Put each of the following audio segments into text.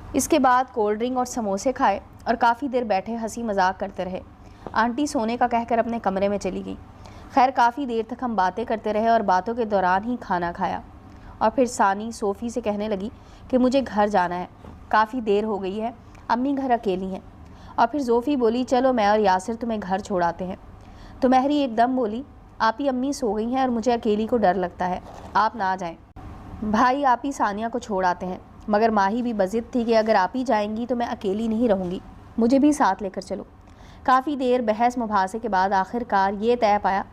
اس کے بعد cold drink اور سموسے کھائے اور کافی دیر بیٹھے ہنسی مذاق کرتے رہے۔ آنٹی سونے کا کہہ کر اپنے کمرے میں چلی گئی۔ خیر کافی دیر تک ہم باتیں کرتے رہے اور باتوں کے دوران ہی کھانا کھایا، اور پھر ثانی صوفی سے کہنے لگی کہ مجھے گھر جانا ہے، کافی دیر ہو گئی ہے، امی گھر اکیلی ہیں۔ اور پھر صوفی بولی چلو میں اور یاسر تمہیں گھر چھوڑاتے ہیں۔ تو مہری ایک دم بولی آپی امی سو گئی ہیں اور مجھے اکیلی کو ڈر لگتا ہے، آپ نہ جائیں۔ بھائی آپی ثانیہ کو چھوڑ آتے ہیں، مگر ماہی بھی بضد تھی کہ اگر آپی جائیں گی تو میں اکیلی نہیں رہوں گی، مجھے بھی ساتھ لے کر چلو۔ کافی دیر بحث مباحثے کے بعد آخر کار یہ طے پایا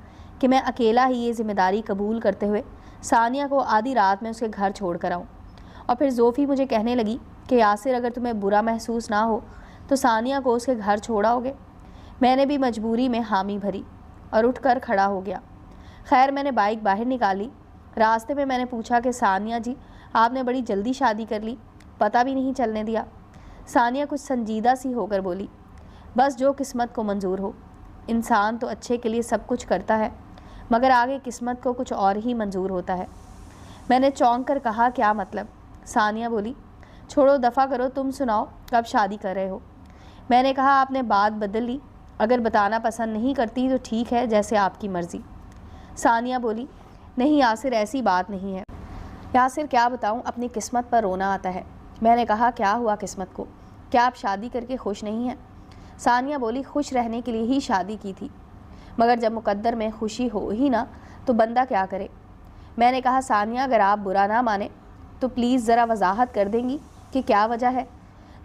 کہ میں اکیلا ہی یہ ذمہ داری قبول کرتے ہوئے ثانیہ کو آدھی رات میں اس کے گھر چھوڑ کر آؤں۔ اور پھر زوفی مجھے کہنے لگی کہ یاسر اگر تمہیں برا محسوس نہ ہو تو ثانیہ کو اس کے گھر چھوڑاؤ گے؟ میں نے بھی مجبوری میں حامی بھری اور اٹھ کر کھڑا ہو گیا۔ خیر میں نے بائک باہر نکالی۔ راستے میں نے پوچھا کہ ثانیہ جی آپ نے بڑی جلدی شادی کر لی، پتہ بھی نہیں چلنے دیا۔ ثانیہ کچھ سنجیدہ سی ہو کر بولی بس جو قسمت کو منظور ہو، انسان تو اچھے کے لیے سب کچھ کرتا ہے مگر آگے قسمت کو کچھ اور ہی منظور ہوتا ہے۔ میں نے چونک کر کہا کیا مطلب؟ ثانیہ بولی چھوڑو دفع کرو، تم سناؤ کب شادی کر رہے ہو؟ میں نے کہا آپ نے بات بدل لی، اگر بتانا پسند نہیں کرتی تو ٹھیک ہے، جیسے آپ کی مرضی۔ ثانیہ بولی نہیں یاسر ایسی بات نہیں ہے، یاسر کیا بتاؤں اپنی قسمت پر رونا آتا ہے۔ میں نے کہا کیا ہوا قسمت کو، کیا آپ شادی کر کے خوش نہیں ہیں؟ ثانیہ بولی خوش رہنے کے لیے ہی شادی کی تھی، مگر جب مقدر میں خوشی ہو ہی نہ تو بندہ کیا کرے۔ میں نے کہا ثانیہ اگر آپ برا نہ مانیں تو پلیز ذرا وضاحت کر دیں گی کہ کیا وجہ ہے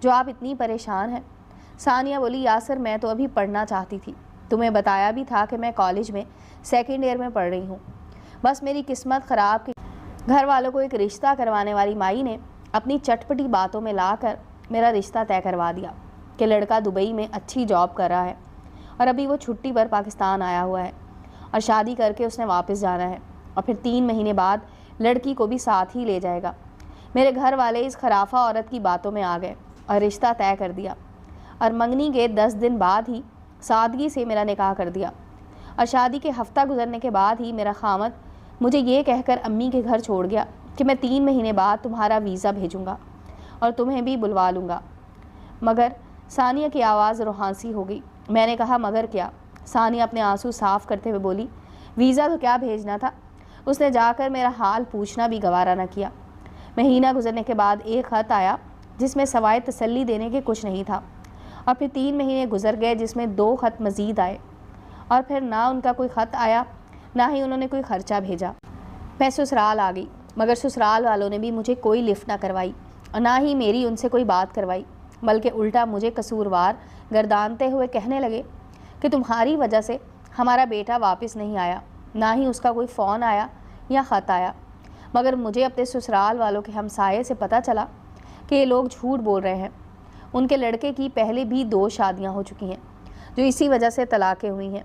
جو آپ اتنی پریشان ہیں۔ ثانیہ بولی یاسر میں تو ابھی پڑھنا چاہتی تھی، تمہیں بتایا بھی تھا کہ میں کالج میں سیکنڈ ایئر میں پڑھ رہی ہوں، بس میری قسمت خراب کہ گھر والوں کو ایک رشتہ کروانے والی مائی نے اپنی چٹپٹی باتوں میں لا کر میرا رشتہ طے کروا دیا کہ لڑکا دبئی میں اچھی جاب کر رہا ہے اور ابھی وہ چھٹی پر پاکستان آیا ہوا ہے اور شادی کر کے اس نے واپس جانا ہے اور پھر 3 مہینے بعد لڑکی کو بھی ساتھ ہی لے جائے گا۔ میرے گھر والے اس خرافہ عورت کی باتوں میں آ گئے اور رشتہ طے کر دیا اور منگنی کے 10 دن بعد ہی سادگی سے میرا نکاح کر دیا، اور شادی کے ہفتہ گزرنے کے بعد ہی میرا خامد مجھے یہ کہہ کر امی کے گھر چھوڑ گیا کہ میں 3 مہینے بعد تمہارا ویزا بھیجوں گا اور تمہیں بھی بلوا لوں گا۔ مگر ثانیہ کی آواز روحانسی ہو گئی۔ میں نے کہا مگر کیا؟ ثانیہ اپنے آنسو صاف کرتے ہوئے بولی ویزا تو کیا بھیجنا تھا، اس نے جا کر میرا حال پوچھنا بھی گوارا نہ کیا۔ مہینہ گزرنے کے بعد ایک خط آیا جس میں سوائے تسلی دینے کے کچھ نہیں تھا، اور پھر 3 مہینے گزر گئے جس میں 2 خط مزید آئے، اور پھر نہ ان کا کوئی خط آیا نہ ہی انہوں نے کوئی خرچہ بھیجا۔ میں سسرال آ گئی، مگر سسرال والوں نے بھی مجھے کوئی لفٹ نہ کروائی اور نہ ہی میری ان سے کوئی بات کروائی، بلکہ الٹا مجھے قصوروار گردانتے ہوئے کہنے لگے کہ تمہاری وجہ سے ہمارا بیٹا واپس نہیں آیا، نہ ہی اس کا کوئی فون آیا یا خط آیا۔ مگر مجھے اپنے سسرال والوں کے ہمسائے سے پتہ چلا کہ یہ لوگ جھوٹ بول رہے ہیں، ان کے لڑکے کی پہلے بھی 2 شادیاں ہو چکی ہیں جو اسی وجہ سے طلاقیں ہوئی ہیں۔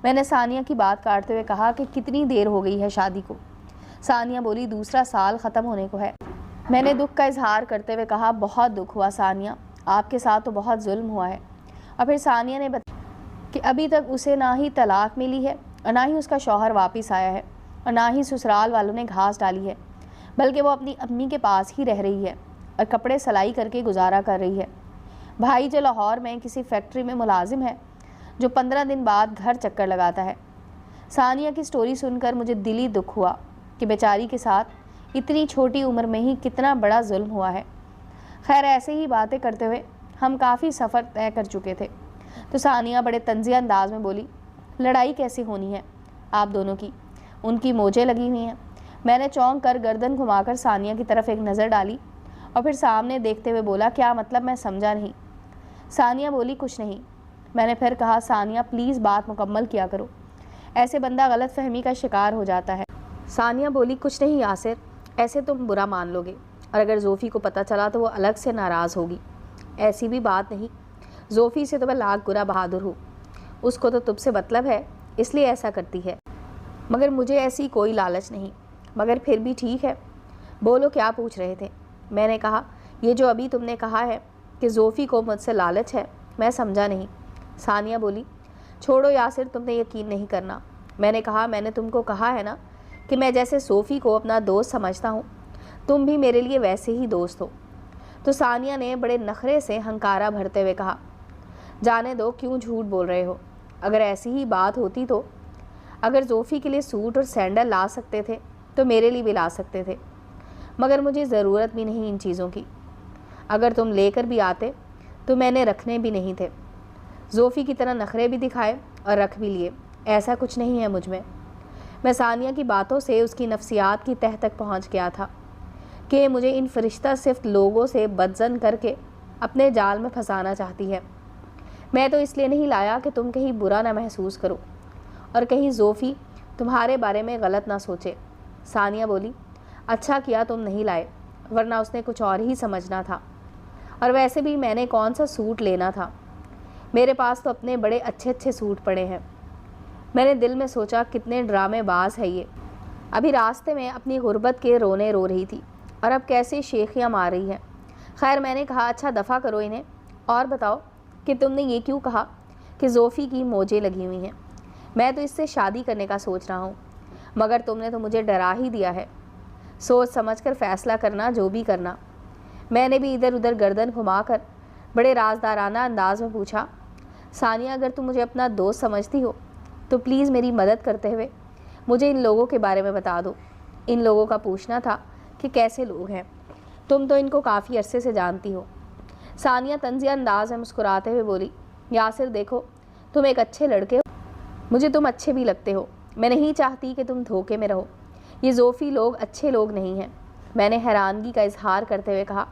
میں نے ثانیہ کی بات کاٹتے ہوئے کہا کہ کتنی دیر ہو گئی ہے شادی کو؟ ثانیہ بولی 2 سال ختم ہونے کو ہے۔ میں نے دکھ کا اظہار کرتے ہوئے کہا بہت دکھ ہوا ثانیہ، آپ کے ساتھ تو بہت ظلم ہوا ہے۔ اور پھر ثانیہ نے بتایا کہ ابھی تک اسے نہ ہی طلاق ملی ہے اور نہ ہی اس کا شوہر واپس آیا ہے اور نہ ہی سسرال والوں نے گھاس ڈالی ہے، بلکہ وہ اپنی امی کے پاس ہی رہ رہی ہے اور کپڑے سلائی کر کے گزارا کر رہی ہے۔ بھائی جو لاہور میں کسی فیکٹری میں ملازم ہے، جو 15 دن بعد گھر چکر لگاتا ہے۔ ثانیہ کی سٹوری سن کر مجھے دلی دکھ ہوا کہ بیچاری کے ساتھ اتنی چھوٹی عمر میں ہی کتنا بڑا ظلم ہوا ہے۔ خیر ایسے ہی باتیں کرتے ہوئے ہم کافی سفر طے کر چکے تھے تو ثانیہ بڑے طنزیہ انداز میں بولی لڑائی کیسی ہونی ہے آپ دونوں کی؟ ان کی موجیں لگی ہوئی ہیں۔ میں نے چونک کر گردن گھما کر ثانیہ کی طرف ایک نظر ڈالی اور پھر سامنے دیکھتے ہوئے بولا کیا مطلب؟ میں سمجھا نہیں۔ ثانیہ بولی کچھ نہیں۔ میں نے پھر کہا ثانیہ پلیز بات مکمل کیا کرو، ایسے بندہ غلط فہمی کا شکار ہو جاتا ہے۔ ثانیہ بولی کچھ نہیں یاسر، ایسے تم برا مان لو گے اور اگر زوفی کو پتہ چلا تو وہ الگ سے ناراض ہوگی۔ ایسی بھی بات نہیں، زوفی سے تو میں لاکھ گنا بہادر ہوں، اس کو تو تم سے مطلب ہے اس لیے ایسا کرتی ہے، مگر مجھے ایسی کوئی لالچ نہیں۔ مگر پھر بھی ٹھیک ہے، بولو کیا پوچھ رہے تھے؟ میں نے کہا یہ جو ابھی تم نے کہا ہے کہ زوفی کو مجھ سے لالچ ہے، میں سمجھا نہیں۔ ثانیہ بولی چھوڑو یاسر، تم نے یقین نہیں کرنا۔ میں نے کہا میں نے تم کو کہا ہے نا کہ میں جیسے صوفی کو اپنا دوست سمجھتا ہوں، تم بھی میرے لیے ویسے ہی دوست ہو۔ تو ثانیہ نے بڑے نخرے سے ہنکارا بھرتے ہوئے کہا، جانے دو، کیوں جھوٹ بول رہے ہو؟ اگر ایسی ہی بات ہوتی تو اگر زوفی کے لیے سوٹ اور سینڈل لا سکتے تھے تو میرے لیے بھی لا سکتے تھے، مگر مجھے ضرورت بھی نہیں ان چیزوں کی۔ اگر تم لے کر بھی آتے تو میں نے رکھنے بھی نہیں تھے۔ زوفی کی طرح نخرے بھی دکھائے اور رکھ بھی لیے، ایسا کچھ نہیں ہے مجھ میں۔ میں ثانیہ کی باتوں سے اس کی نفسیات کی تہہ تک پہنچ گیا تھا کہ مجھے ان فرشتہ صفت لوگوں سے بدظن کر کے اپنے جال میں پھنسانا چاہتی ہے۔ میں تو اس لیے نہیں لایا کہ تم کہیں برا نہ محسوس کرو اور کہیں زوفی تمہارے بارے میں غلط نہ سوچے۔ ثانیہ بولی، اچھا کیا تم نہیں لائے، ورنہ اس نے کچھ اور ہی سمجھنا تھا، اور ویسے بھی میں نے کون سا سوٹ لینا تھا، میرے پاس تو اپنے بڑے اچھے اچھے سوٹ پڑے ہیں۔ میں نے دل میں سوچا کتنے ڈرامے باز ہے یہ، ابھی راستے میں اپنی غربت کے رونے رو رہی تھی اور اب کیسے شیخیاں مار رہی ہے۔ خیر میں نے کہا، اچھا دفع کرو انہیں، اور بتاؤ کہ تم نے یہ کیوں کہا کہ زوفی کی موجیں لگی ہوئی ہیں؟ میں تو اس سے شادی کرنے کا سوچ رہا ہوں، مگر تم نے تو مجھے ڈرا ہی دیا ہے۔ سوچ سمجھ کر فیصلہ کرنا جو بھی کرنا۔ میں نے بھی ادھر ادھر گردن گھما کر بڑے رازدارانہ انداز میں پوچھا، ثانیہ اگر تم مجھے اپنا دوست سمجھتی ہو تو پلیز میری مدد کرتے ہوئے مجھے ان لوگوں کے بارے میں بتا دو۔ ان لوگوں کا پوچھنا تھا کہ کیسے لوگ ہیں، تم تو ان کو کافی عرصے سے جانتی ہو۔ ثانیہ طنزیہ انداز میں مسکراتے ہوئے بولی، یاسر دیکھو تم ایک اچھے لڑکے ہو، مجھے تم اچھے بھی لگتے ہو، میں نہیں چاہتی کہ تم دھوکے میں رہو، یہ زوفی لوگ اچھے لوگ نہیں ہیں۔ میں نے حیرانگی کا اظہار کرتے ہوئے کہا،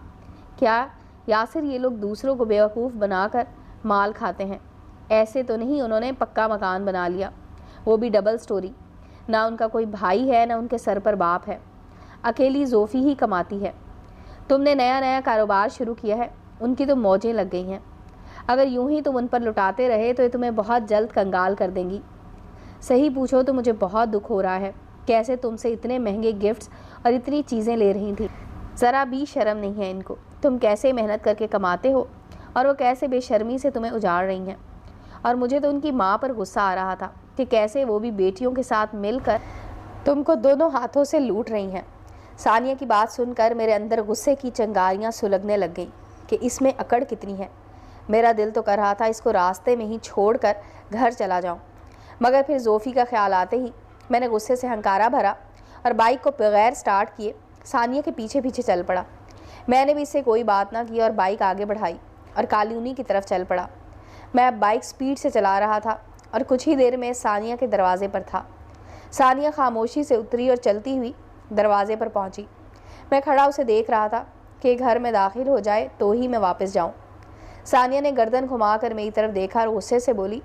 کیا یاسر یہ لوگ دوسروں کو بیوقوف بنا کر مال کھاتے ہیں؟ ایسے تو نہیں انہوں نے پکا مکان بنا لیا، وہ بھی ڈبل سٹوری، نہ ان کا کوئی بھائی ہے نہ ان کے سر پر باپ ہے، اکیلی زوفی ہی کماتی ہے۔ تم نے نیا نیا کاروبار شروع کیا ہے، ان کی تو موجیں لگ گئی ہیں، اگر یوں ہی تم ان پر لٹاتے رہے تو یہ تمہیں بہت جلد کنگال کر دیں گی۔ صحیح پوچھو تو مجھے بہت دکھ ہو رہا ہے، کیسے تم سے اتنے مہنگے گفٹس اور اتنی چیزیں لے رہی تھیں، ذرا بھی شرم نہیں ہے ان کو، تم کیسے محنت کر کے کماتے ہو اور وہ کیسے بے شرمی سے تمہیں اجاڑ رہی ہیں۔ اور مجھے تو ان کی ماں پر غصہ آ رہا تھا کہ کیسے وہ بھی بیٹیوں کے ساتھ مل کر تم کو دونوں ہاتھوں سے لوٹ رہی ہیں۔ ثانیہ کی بات سن کر میرے اندر غصے کی چنگاریاں سلگنے لگ گئیں کہ اس میں اکڑ کتنی ہے۔ میرا دل تو کر رہا تھا اس کو راستے میں ہی چھوڑ کر گھر چلا جاؤں، مگر پھر زوفی کا خیال آتے ہی میں نے غصے سے ہنکارا بھرا اور بائک کو بغیر سٹارٹ کیے ثانیہ کے پیچھے پیچھے چل پڑا۔ میں نے بھی اس سے کوئی بات نہ کی اور بائک آگے بڑھائی اور کالونی کی طرف چل پڑا۔ میں اب بائک سپیڈ سے چلا رہا تھا اور کچھ ہی دیر میں ثانیہ کے دروازے پر تھا۔ ثانیہ خاموشی سے اتری اور چلتی ہوئی دروازے پر پہنچی۔ میں کھڑا اسے دیکھ رہا تھا کہ گھر میں داخل ہو جائے تو ہی میں واپس جاؤں۔ ثانیہ نے گردن گھما کر میری طرف دیکھا اور غصے سے بولی،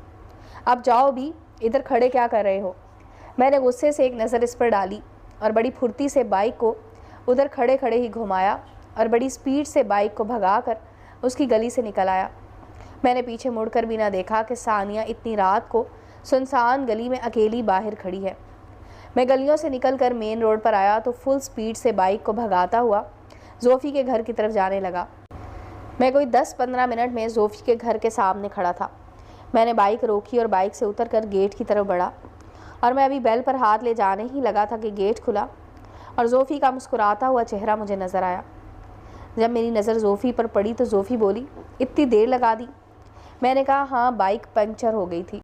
اب جاؤ بھی، ادھر کھڑے کیا کر رہے ہو؟ میں نے غصے سے ایک نظر اس پر ڈالی اور بڑی پھرتی سے بائک کو ادھر کھڑے کھڑے ہی گھمایا اور بڑی سپیڈ سے بائک کو بھگا کر اس کی گلی سے نکل آیا۔ میں نے پیچھے مڑ کر بھی نہ دیکھا کہ ثانیہ اتنی رات کو سنسان گلی میں اکیلی باہر کھڑی ہے۔ میں گلیوں سے نکل کر مین روڈ پر آیا تو فل سپیڈ سے بائک کو بھگاتا ہوا زوفی کے گھر کی طرف جانے لگا۔ میں کوئی 10-15 منٹ میں زوفی کے گھر کے سامنے کھڑا تھا۔ میں نے بائک روکی اور بائک سے اتر کر گیٹ کی طرف بڑھا اور میں ابھی بیل پر ہاتھ لے جانے ہی لگا تھا کہ گیٹ کھلا اور زوفی کا مسکراتا ہوا چہرہ مجھے نظر آیا۔ جب میری نظر زوفی پر پڑی تو زوفی بولی، اتنی دیر لگا دی؟ میں نے کہا، ہاں بائک پنکچر ہو گئی تھی۔